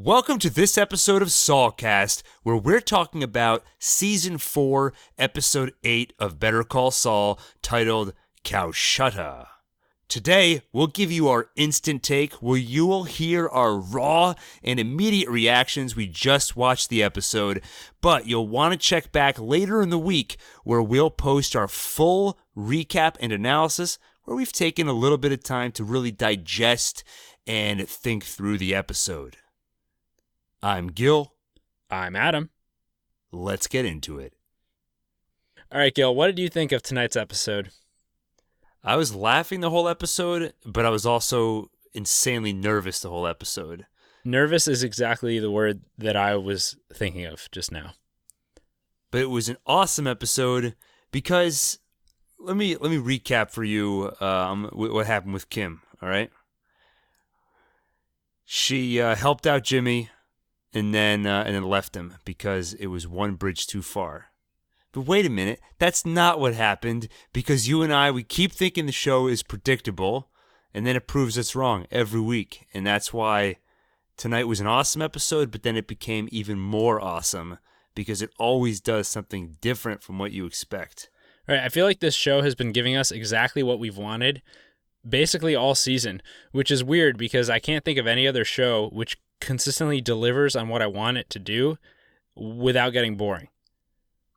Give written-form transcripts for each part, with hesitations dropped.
Welcome to this episode of Saulcast, where we're talking about Season 4, Episode 8 of Better Call Saul, titled Coushatta. Today, we'll give you our instant take, where you will hear our raw and immediate reactions. We just watched the episode, but you'll want to check back later in the week, where we'll post our full recap and analysis, where we've taken a little bit of time to really digest and think through the episode. I'm Gil. I'm Adam. Let's get into it. All right, Gil, what did you think of tonight's episode? I was laughing the whole episode, but I was also insanely nervous the whole episode. Nervous is exactly the word that I was thinking of just now. But it was an awesome episode because let me recap for you what happened with Kim, all right? She helped out Jimmy and then left him because it was one bridge too far. But wait a minute, that's not what happened, because you and I, we keep thinking the show is predictable, and then it proves it's wrong every week. And that's why tonight was an awesome episode, but then it became even more awesome because it always does something different from what you expect. All right, I feel like this show has been giving us exactly what we've wanted basically all season, which is weird because I can't think of any other show which consistently delivers on what I want it to do without getting boring.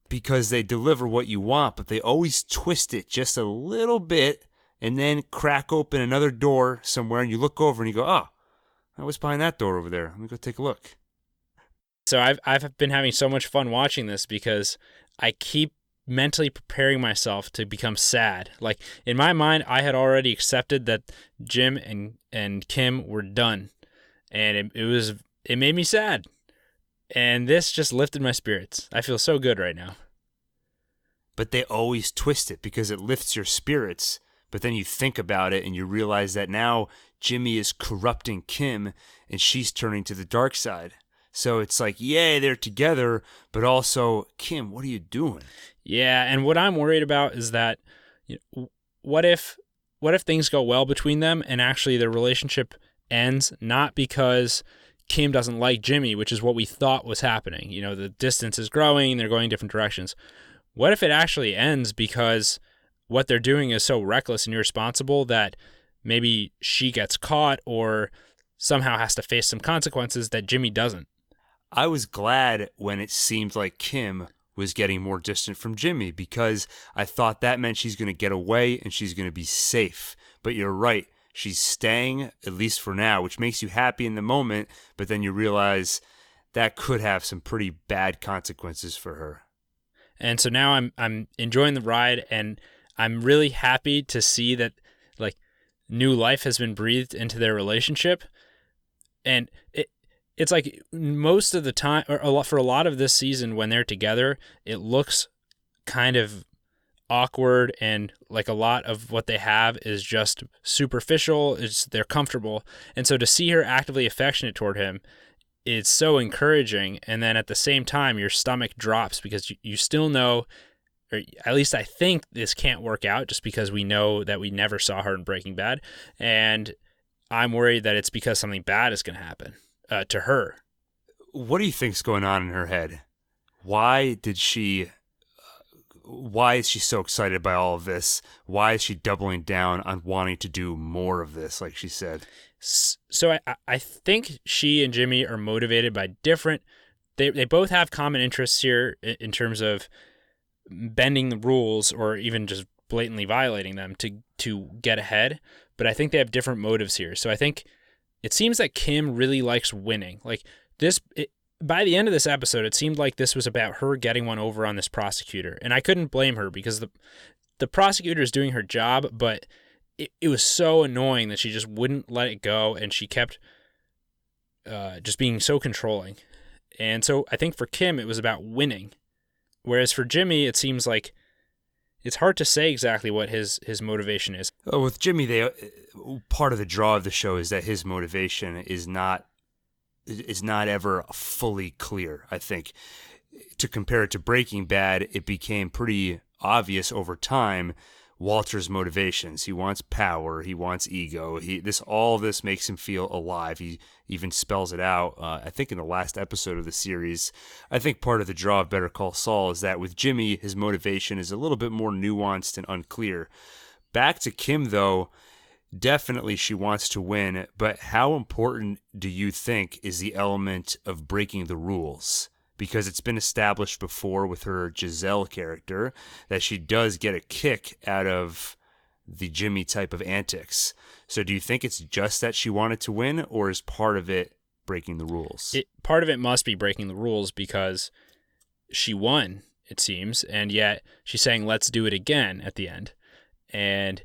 Because they deliver what you want, but they always twist it just a little bit and then crack open another door somewhere, and you look over and you go, oh, what's behind that door over there? Let me go take a look. So I've been having so much fun watching this because I keep mentally preparing myself to become sad. Like, in my mind, I had already accepted that Jim and Kim were done, and it made me sad. And this just lifted my spirits. I feel so good right now. But they always twist it because it lifts your spirits. But then you think about it and you realize that now Jimmy is corrupting Kim and she's turning to the dark side. So it's like, yay, they're together, but also, Kim, what are you doing? Yeah, and what I'm worried about is that, what if things go well between them and actually their relationship ends not because Kim doesn't like Jimmy, which is what we thought was happening. The distance is growing, they're going different directions. What if it actually ends because what they're doing is so reckless and irresponsible that maybe she gets caught or somehow has to face some consequences that Jimmy doesn't? I was glad when it seemed like Kim was getting more distant from Jimmy because I thought that meant she's going to get away and she's going to be safe. But you're right. She's staying, at least for now, which makes you happy in the moment, but then you realize that could have some pretty bad consequences for her. And so now I'm enjoying the ride, and I'm really happy to see that new life has been breathed into their relationship. And it's like most of the time, or for a lot of this season when they're together, it looks kind of awkward, and like a lot of what they have is just superficial. They're comfortable, and so to see her actively affectionate toward him, it's so encouraging. And then at the same time, your stomach drops because you still know, or at least I think this can't work out, just because we know that we never saw her in Breaking Bad, and I'm worried that it's because something bad is going to happen to her. What do you think's going on in her head? Why is she so excited by all of this? Why is she doubling down on wanting to do more of this, like she said? So I think she and Jimmy are motivated by different... They both have common interests here in terms of bending the rules or even just blatantly violating them to get ahead. But I think they have different motives here. So I think it seems that Kim really likes winning. Like by the end of this episode, it seemed like this was about her getting one over on this prosecutor. And I couldn't blame her because the prosecutor is doing her job, but it was so annoying that she just wouldn't let it go, and she kept just being so controlling. And so I think for Kim, it was about winning. Whereas for Jimmy, it seems like it's hard to say exactly what his motivation is. With Jimmy, part of the draw of the show is that his motivation is not ever fully clear. I think to compare it to Breaking Bad, it became pretty obvious over time Walter's motivations. He wants power. He wants ego. All of this makes him feel alive. He even spells it out. I think in the last episode of the series. I think part of the draw of Better Call Saul is that with Jimmy, his motivation is a little bit more nuanced and unclear. Back to Kim, though, definitely she wants to win. But how important do you think is the element of breaking the rules? Because it's been established before with her Giselle character that she does get a kick out of the Jimmy type of antics. So do you think it's just that she wanted to win, or is part of it breaking the rules? Part of it must be breaking the rules because she won, it seems, and yet she's saying, let's do it again at the end. And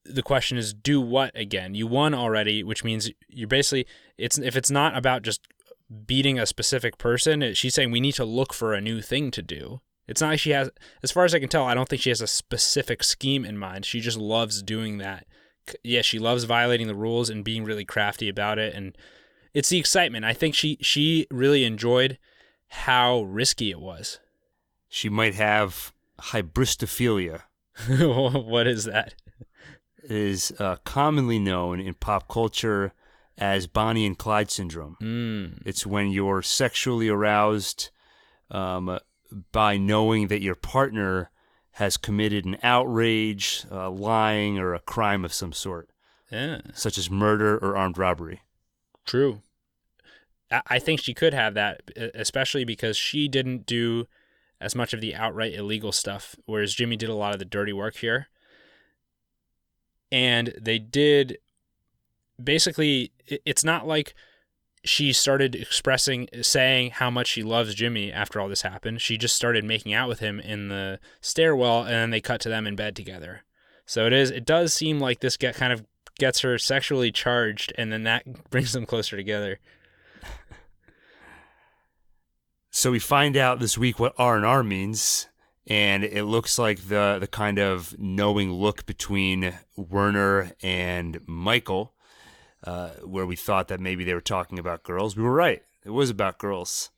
the question is, do what again? You won already, which means you're basically, if it's not about just beating a specific person, she's saying we need to look for a new thing to do. It's not like she has, as far as I can tell, I don't think she has a specific scheme in mind. She just loves doing that. Yeah, she loves violating the rules and being really crafty about it, and it's the excitement. I think she really enjoyed how risky it was. She might have hybristophilia. What is that? It is commonly known in pop culture as Bonnie and Clyde syndrome. It's when you're sexually aroused by knowing that your partner has committed an outrage, lying, or a crime of some sort, such as murder or armed robbery. True. I think she could have that, especially because she didn't do as much of the outright illegal stuff, whereas Jimmy did a lot of the dirty work here. And they did... Basically, it's not like she started saying how much she loves Jimmy after all this happened. She just started making out with him in the stairwell, and then they cut to them in bed together. So it does seem like this kind of gets her sexually charged, and then that brings them closer together. So we find out this week what R&R means, and it looks like the kind of knowing look between Werner and Michael, where we thought that maybe they were talking about girls. We were right. It was about girls.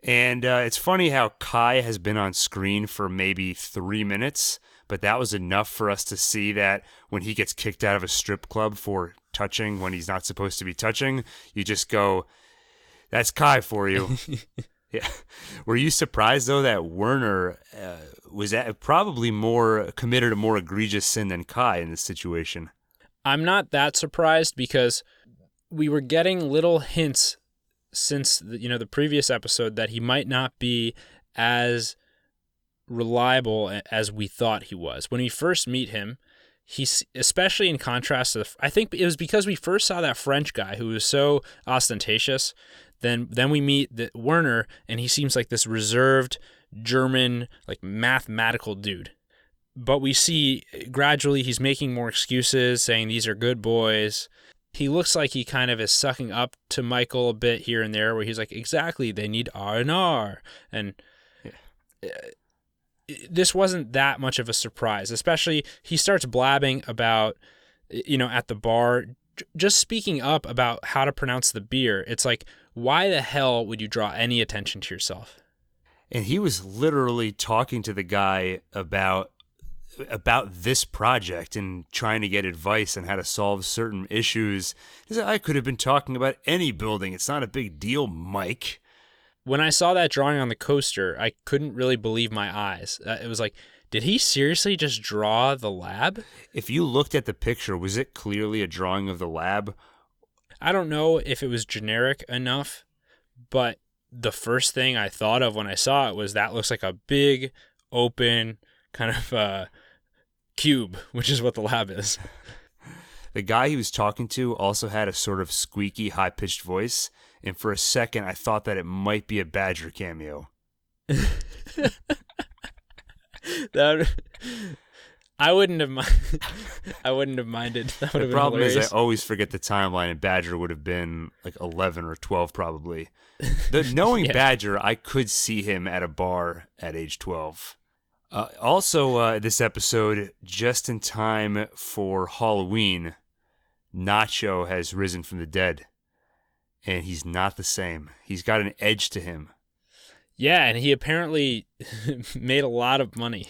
And it's funny how Kai has been on screen for maybe 3 minutes, but that was enough for us to see that when he gets kicked out of a strip club for touching when he's not supposed to be touching, you just go, that's Kai for you. Yeah. Were you surprised, though, that Werner was probably committed a more egregious sin than Kai in this situation? I'm not that surprised because we were getting little hints since the previous episode that he might not be as reliable as we thought he was. When we first meet him, he's, especially in contrast to I think it was because we first saw that French guy who was so ostentatious. Then we meet Werner, and he seems like this reserved German, like mathematical dude. But we see gradually he's making more excuses, saying these are good boys. He looks like he kind of is sucking up to Michael a bit here and there, where he's like, exactly, they need R&R. And this wasn't that much of a surprise, especially he starts blabbing about, at the bar, just speaking up about how to pronounce the beer. It's like, why the hell would you draw any attention to yourself? And he was literally talking to the guy about this project and trying to get advice on how to solve certain issues. He said, I could have been talking about any building. It's not a big deal, Mike. When I saw that drawing on the coaster, I couldn't really believe my eyes. It was like, did he seriously just draw the lab? If you looked at the picture, was it clearly a drawing of the lab? I don't know if it was generic enough, but the first thing I thought of when I saw it was that looks like a big, open kind of cube, which is what the lab is. The guy he was talking to also had a sort of squeaky, high-pitched voice, and for a second I thought that it might be a Badger cameo. I wouldn't have minded. That would have been problem hilarious. is I always forget the timeline, and Badger would have been like 11 or 12 probably. Knowing Yeah. Badger, I could see him at a bar at age 12. This episode, just in time for Halloween, Nacho has risen from the dead, and he's not the same. He's got an edge to him. Yeah, and he apparently made a lot of money.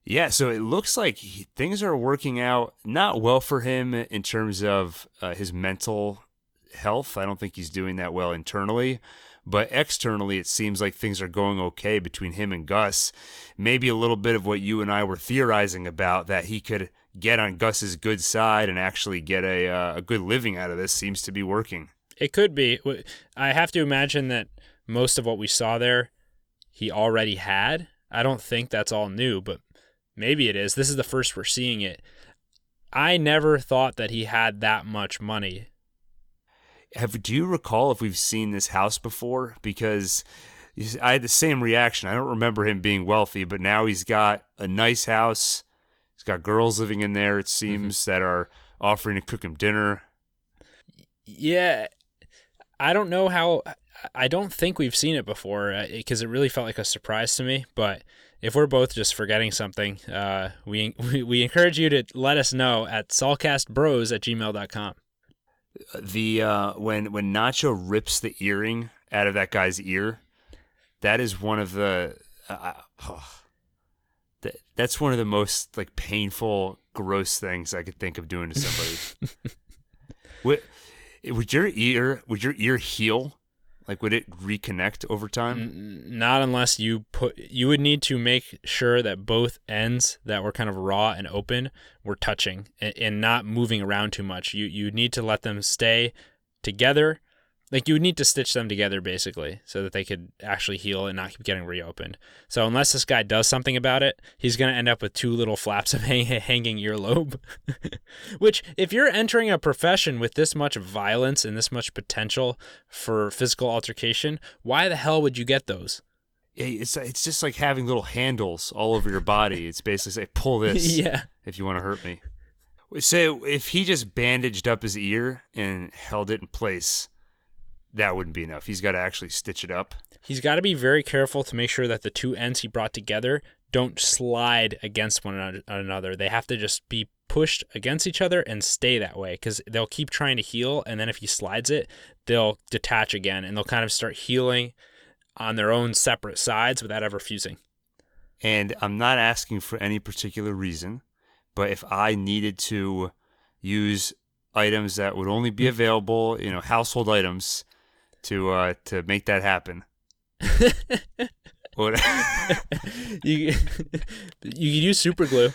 Yeah, so it looks like things are working out not well for him in terms of his mental health. I don't think he's doing that well internally, but externally, it seems like things are going okay between him and Gus. Maybe a little bit of what you and I were theorizing about, that he could get on Gus's good side and actually get a good living out of this, seems to be working. It could be. I have to imagine that most of what we saw there, he already had. I don't think that's all new, but maybe it is. This is the first we're seeing it. I never thought that he had that much money. Do you recall if we've seen this house before? Because I had the same reaction. I don't remember him being wealthy, but now he's got a nice house. He's got girls living in there, it seems, that are offering to cook him dinner. Yeah, I don't know how. I don't think we've seen it before because it really felt like a surprise to me. But if we're both just forgetting something, we encourage you to let us know at saulcastbros@gmail.com. When Nacho rips the earring out of that guy's ear, that is one of the that's one of the most like painful, gross things I could think of doing to somebody. Would your ear heal? Like, would it reconnect over time? Not unless you would need to make sure that both ends that were kind of raw and open were touching and not moving around too much. You need to let them stay together. Like, you would need to stitch them together, basically, so that they could actually heal and not keep getting reopened. So unless this guy does something about it, he's going to end up with two little flaps of hanging earlobe. Which, if you're entering a profession with this much violence and this much potential for physical altercation, why the hell would you get those? It's just like having little handles all over your body. It's basically say, pull this if you want to hurt me. So if he just bandaged up his ear and held it in place, that wouldn't be enough. He's got to actually stitch it up. He's got to be very careful to make sure that the two ends he brought together don't slide against one another. They have to just be pushed against each other and stay that way, because they'll keep trying to heal, and then if he slides it, they'll detach again, and they'll kind of start healing on their own separate sides without ever fusing. And I'm not asking for any particular reason, but if I needed to use items that would only be available, household items, to make that happen. You could use super glue.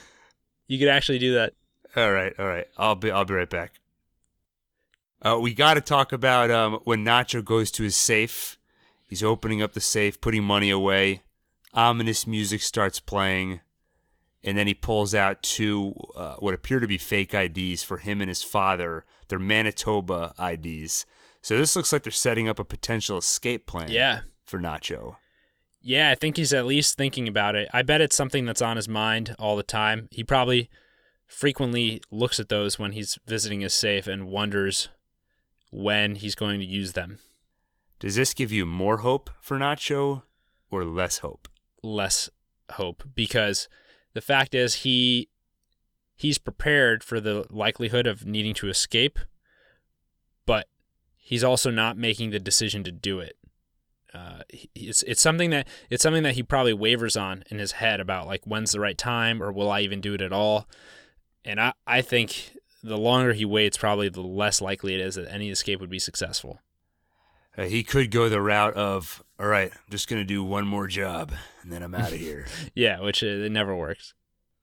You could actually do that. All right. I'll be right back. We got to talk about when Nacho goes to his safe. He's opening up the safe, putting money away. Ominous music starts playing, and then he pulls out two what appear to be fake IDs for him and his father. They're Manitoba IDs. So this looks like they're setting up a potential escape plan for Nacho. Yeah, I think he's at least thinking about it. I bet it's something that's on his mind all the time. He probably frequently looks at those when he's visiting his safe and wonders when he's going to use them. Does this give you more hope for Nacho or less hope? Less hope, because the fact is he's prepared for the likelihood of needing to escape, but he's also not making the decision to do it. It's something that he probably wavers on in his head about, like, when's the right time, or will I even do it at all? And I think the longer he waits, probably the less likely it is that any escape would be successful. He could go the route of, all right, I'm just going to do one more job, and then I'm out of here. Yeah, which it never works.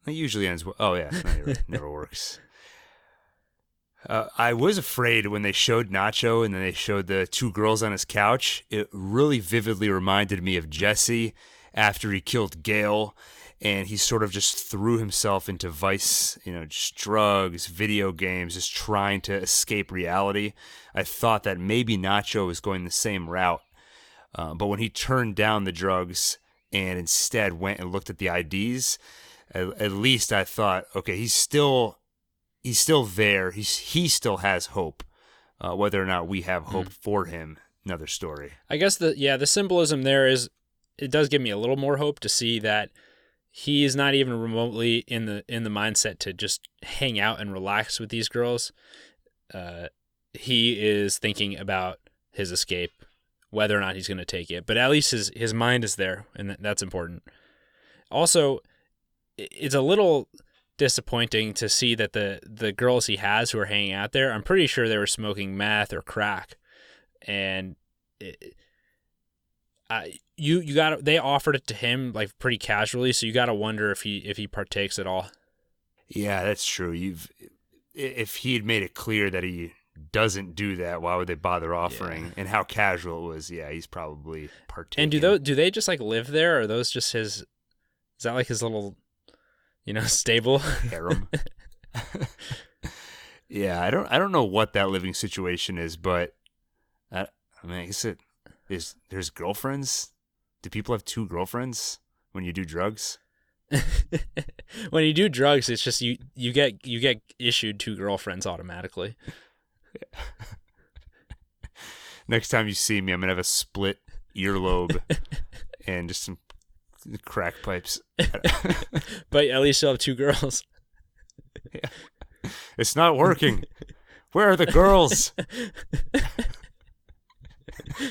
It usually ends well. Oh, yeah, it never works. I was afraid when they showed Nacho and then they showed the two girls on his couch. It really vividly reminded me of Jesse after he killed Gil, and he sort of just threw himself into vice, just drugs, video games, just trying to escape reality. I thought that maybe Nacho was going the same route, but when he turned down the drugs and instead went and looked at the IDs, at least I thought, okay, he's still there. He still has hope. Whether or not we have hope for him, another story. I guess the symbolism there is, it does give me a little more hope to see that he is not even remotely in the mindset to just hang out and relax with these girls. He is thinking about his escape, whether or not he's going to take it. But at least his mind is there, and that's important. Also, it's a little disappointing to see that the girls he has who are hanging out there, I'm pretty sure they were smoking meth or crack, and you got they offered it to him like pretty casually, so you got to wonder if he partakes at all. Yeah, that's true. If he had made it clear that he doesn't do that, why would they bother offering? Yeah. And how casual it was. Yeah, he's probably partaking. And do they just like live there, or are those just his? Is that like his little, stable harem? Yeah, I don't know what that living situation is, but I mean, I guess there's girlfriends. Do people have 2 girlfriends when you do drugs? When you do drugs, it's just you get issued 2 girlfriends automatically. Yeah. Next time you see me, I'm gonna have a split earlobe and just some crack pipes. But at least you'll have 2 girls. Yeah. It's not working. Where are the girls?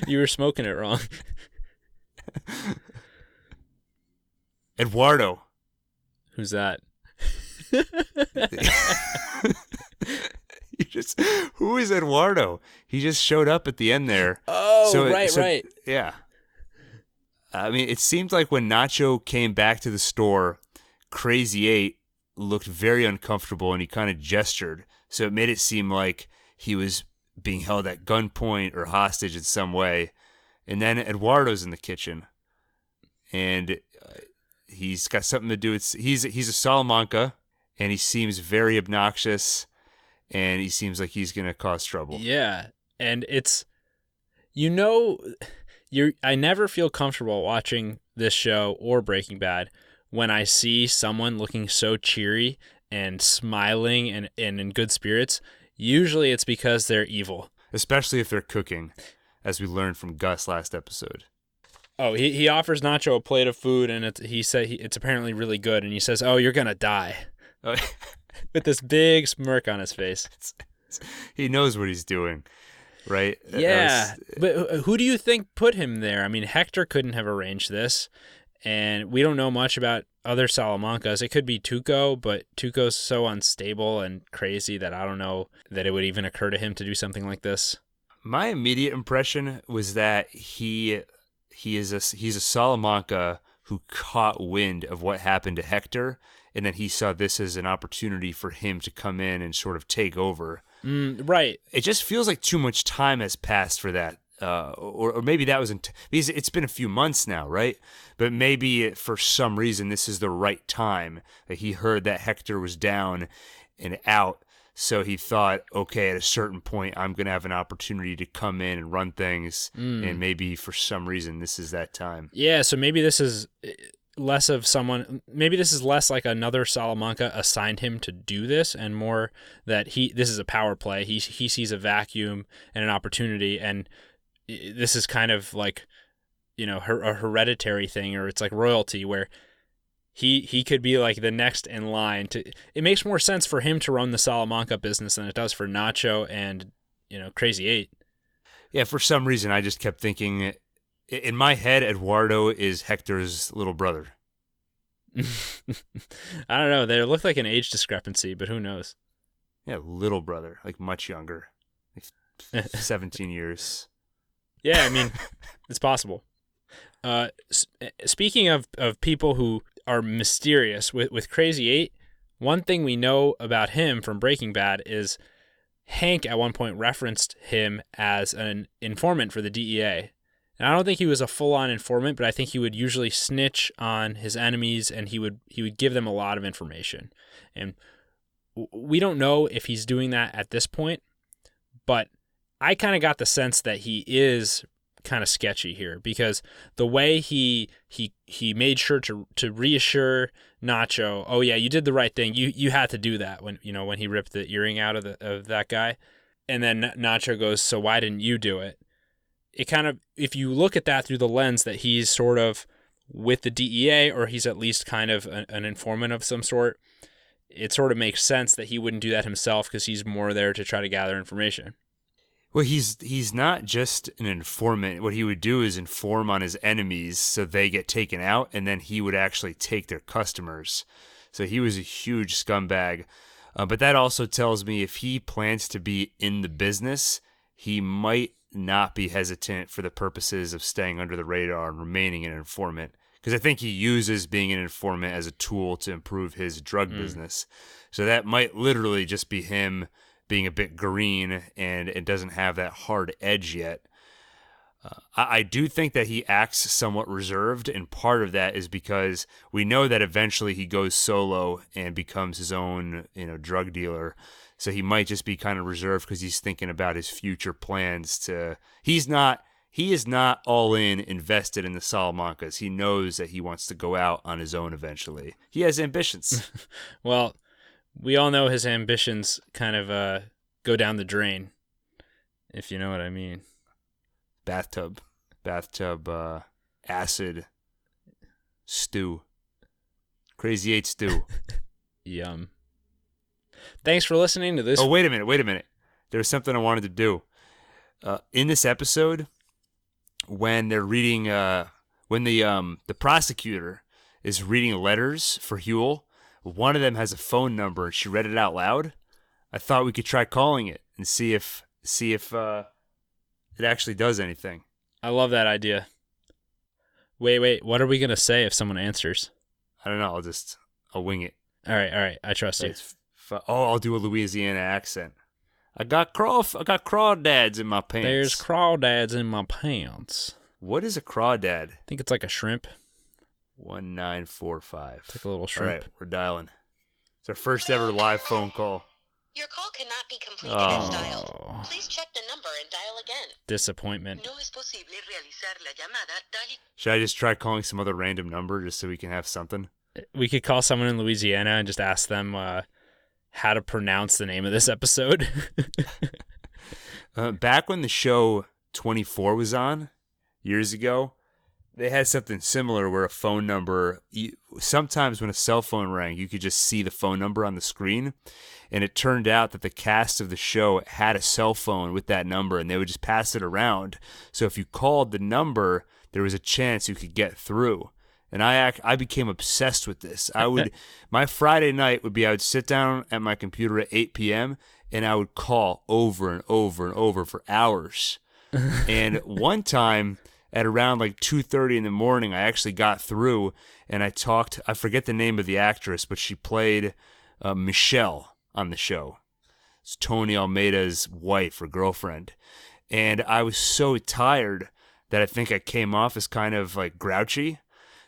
You were smoking it wrong. Eduardo. Who's that? Who is Eduardo? He just showed up at the end there. Oh, right. Yeah. I mean, it seemed like when Nacho came back to the store, Crazy 8 looked very uncomfortable and he kind of gestured. So it made it seem like he was being held at gunpoint or hostage in some way. And then Eduardo's in the kitchen. And he's got something to do with... He's a Salamanca, and he seems very obnoxious, and he seems like he's going to cause trouble. Yeah, and it's... I never feel comfortable watching this show or Breaking Bad when I see someone looking so cheery and smiling and in good spirits. Usually it's because they're evil. Especially if they're cooking, as we learned from Gus last episode. Oh, he offers Nacho a plate of food, and he said it's apparently really good, and he says, "Oh, you're gonna die," with this big smirk on his face. He knows what he's doing, right? Yeah, but who do you think put him there? I mean, Hector couldn't have arranged this, and we don't know much about other Salamancas. It could be Tuco, but Tuco's so unstable and crazy that I don't know that it would even occur to him to do something like this. My immediate impression was that he's a Salamanca who caught wind of what happened to Hector, and then he saw this as an opportunity for him to come in and sort of take over. Right. It just feels like too much time has passed for that. Or maybe that wasn't, because it's been a few months now, right? But maybe for some reason this is the right time. That he heard that Hector was down and out, so he thought, okay, at a certain point I'm going to have an opportunity to come in and run things, and maybe for some reason this is that time. Yeah, so maybe this is less of someone, maybe this is less like another Salamanca assigned him to do this, and more that this is a power play. He sees a vacuum and an opportunity, and this is kind of like, a hereditary thing, or it's like royalty, where he could be like the next in line to. It makes more sense for him to run the Salamanca business than it does for Nacho and Crazy 8. Yeah, for some reason I just kept thinking, in my head, Eduardo is Hector's little brother. I don't know. There looked like an age discrepancy, but who knows? Yeah, little brother, like much younger, like 17 years. Yeah, I mean, it's possible. Speaking of people who are mysterious, with Crazy 8, one thing we know about him from Breaking Bad is Hank at one point referenced him as an informant for the DEA. And I don't think he was a full-on informant, but I think he would usually snitch on his enemies, and he would give them a lot of information. And we don't know if he's doing that at this point, but I kind of got the sense that he is kind of sketchy here, because the way he made sure to reassure Nacho, oh yeah, you did the right thing. You had to do that when he ripped the earring out of that guy, and then Nacho goes, so why didn't you do it? It kind of, if you look at that through the lens that he's sort of with the DEA, or he's at least kind of an informant of some sort, it sort of makes sense that he wouldn't do that himself, because he's more there to try to gather information. Well, he's not just an informant. What he would do is inform on his enemies so they get taken out, and then he would actually take their customers. So he was a huge scumbag. But that also tells me if he plans to be in the business, he might not be hesitant for the purposes of staying under the radar and remaining an informant. Because I think he uses being an informant as a tool to improve his drug business. So that might literally just be him being a bit green and it doesn't have that hard edge yet. I do think that he acts somewhat reserved, and part of that is because we know that eventually he goes solo and becomes his own, drug dealer. So he might just be kind of reserved because he's thinking about his future plans. He is not all in invested in the Salamancas. He knows that he wants to go out on his own eventually. He has ambitions. Well, we all know his ambitions kind of go down the drain, if you know what I mean. Bathtub, acid, stew, Crazy 8 stew. Yum. Thanks for listening to this. Oh, wait a minute. There was something I wanted to do. In this episode, when they're reading, when the prosecutor is reading letters for Huel, one of them has a phone number and she read it out loud. I thought we could try calling it and see if it actually does anything. I love that idea. Wait. What are we going to say if someone answers? I don't know. I'll wing it. All right. I trust you. I'll do a Louisiana accent. I got crawdads in my pants. There's crawdads in my pants. What is a crawdad? I think it's like a shrimp. 1945. It's like a little shrimp. All right, we're dialing. It's our first ever live phone call. Your call cannot be completed as dialed. Please check the number and dial again. Disappointment. No es posible realizar la llamada. Should I just try calling some other random number just so we can have something? We could call someone in Louisiana and just ask them how to pronounce the name of this episode. Back when the show 24 was on, years ago, they had something similar where a phone number, sometimes when a cell phone rang, you could just see the phone number on the screen. And it turned out that the cast of the show had a cell phone with that number and they would just pass it around. So if you called the number, there was a chance you could get through. And I became obsessed with this. My Friday night would be I would sit down at my computer at 8 p.m. and I would call over and over and over for hours. And one time at around like 2:30 in the morning, I actually got through and I forget the name of the actress, but she played Michelle on the show. It's Tony Almeida's wife or girlfriend. And I was so tired that I think I came off as kind of like grouchy.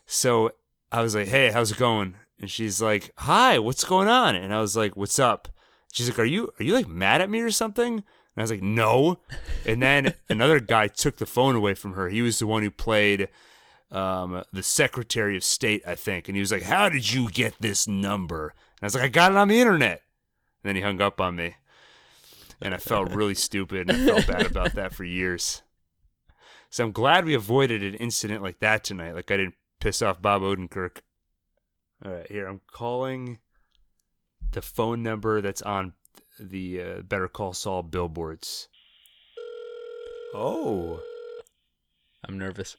So I was like, hey, how's it going? And she's like, hi, what's going on? And I was like, what's up? She's like, are you like mad at me or something? And I was like, no. And then another guy took the phone away from her. He was the one who played the Secretary of State, I think. And he was like, how did you get this number? And I was like, I got it on the internet. And then he hung up on me. And I felt really stupid, and I felt bad about that for years. So I'm glad we avoided an incident like that tonight. Like I didn't piss off Bob Odenkirk. All right, here, I'm calling the phone number that's on the Better Call Saul billboards. Oh. I'm nervous.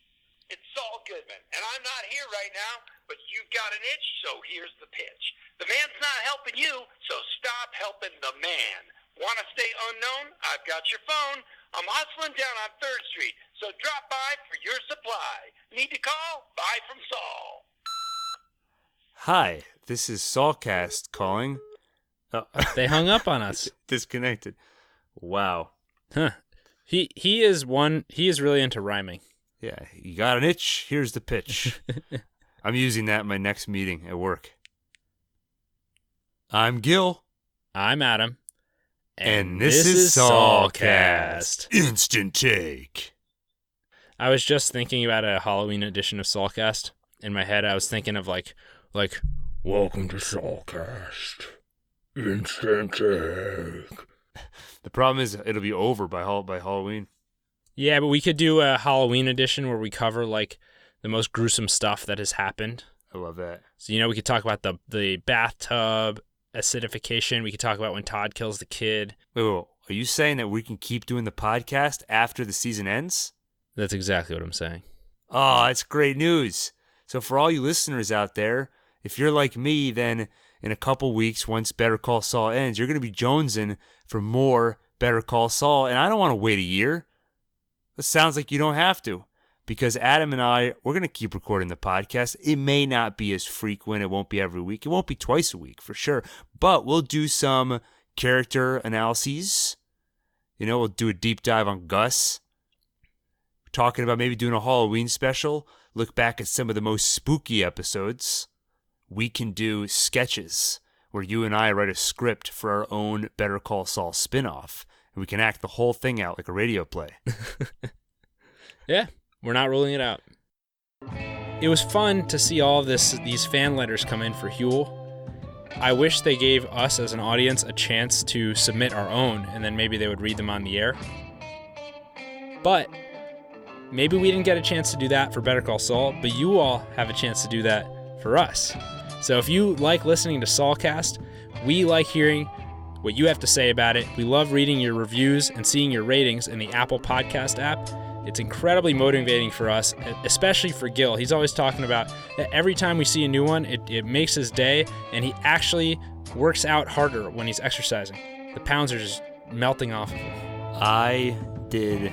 It's Saul Goodman, and I'm not here right now, but you've got an itch, so here's the pitch. The man's not helping you, so stop helping the man. Want to stay unknown? I've got your phone. I'm hustling down on 3rd Street, so drop by for your supply. Need to call? Buy from Saul. Hi, this is Saulcast calling. Oh. They hung up on us. Disconnected. Wow. Huh. He is really into rhyming. Yeah, you got an itch? Here's the pitch. I'm using that in my next meeting at work. I'm Gil. I'm Adam. And this is Saulcast. Instant take. I was just thinking about a Halloween edition of Saulcast. In my head, I was thinking of like, welcome to Saulcast. Instant take. The problem is it'll be over by Halloween. Yeah, but we could do a Halloween edition where we cover like the most gruesome stuff that has happened. I love that. So, we could talk about the bathtub acidification. We could talk about when Todd kills the kid. Wait, are you saying that we can keep doing the podcast after the season ends? That's exactly what I'm saying. Oh, it's great news. So for all you listeners out there, if you're like me, then in a couple weeks, once Better Call Saul ends, you're going to be jonesing for more Better Call Saul. And I don't want to wait a year. It sounds like you don't have to, because Adam and I, we're going to keep recording the podcast. It may not be as frequent. It won't be every week. It won't be twice a week for sure. But we'll do some character analyses. We'll do a deep dive on Gus. We're talking about maybe doing a Halloween special. Look back at some of the most spooky episodes. We can do sketches where you and I write a script for our own Better Call Saul spinoff. And we can act the whole thing out like a radio play. Yeah, we're not ruling it out. It was fun to see all of these fan letters come in for Huel. I wish they gave us as an audience a chance to submit our own, and then maybe they would read them on the air. But maybe we didn't get a chance to do that for Better Call Saul, but you all have a chance to do that for us. So if you like listening to Saulcast, we like hearing what you have to say about it. We love reading your reviews and seeing your ratings in the Apple Podcast app. It's incredibly motivating for us, especially for Gil. He's always talking about that every time we see a new one, it makes his day, and he actually works out harder when he's exercising. The pounds are just melting off of him. I did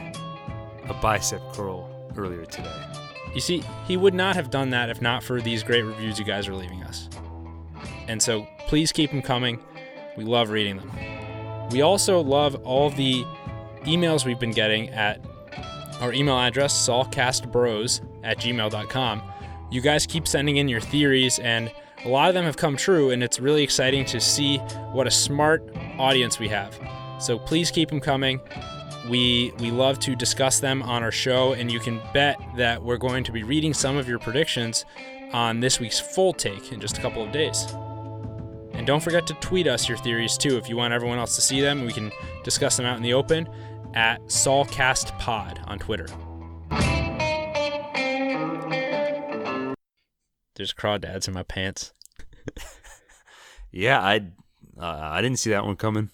a bicep curl earlier today. You see, he would not have done that if not for these great reviews you guys are leaving us. And so please keep them coming. We love reading them. We also love all the emails we've been getting at our email address, saulcastbros@gmail.com. You guys keep sending in your theories, and a lot of them have come true, and it's really exciting to see what a smart audience we have. So please keep them coming. We love to discuss them on our show, and you can bet that we're going to be reading some of your predictions on this week's Full Take in just a couple of days. And don't forget to tweet us your theories too if you want everyone else to see them. We can discuss them out in the open at SaulcastPod on Twitter. There's crawdads in my pants. Yeah, I didn't see that one coming.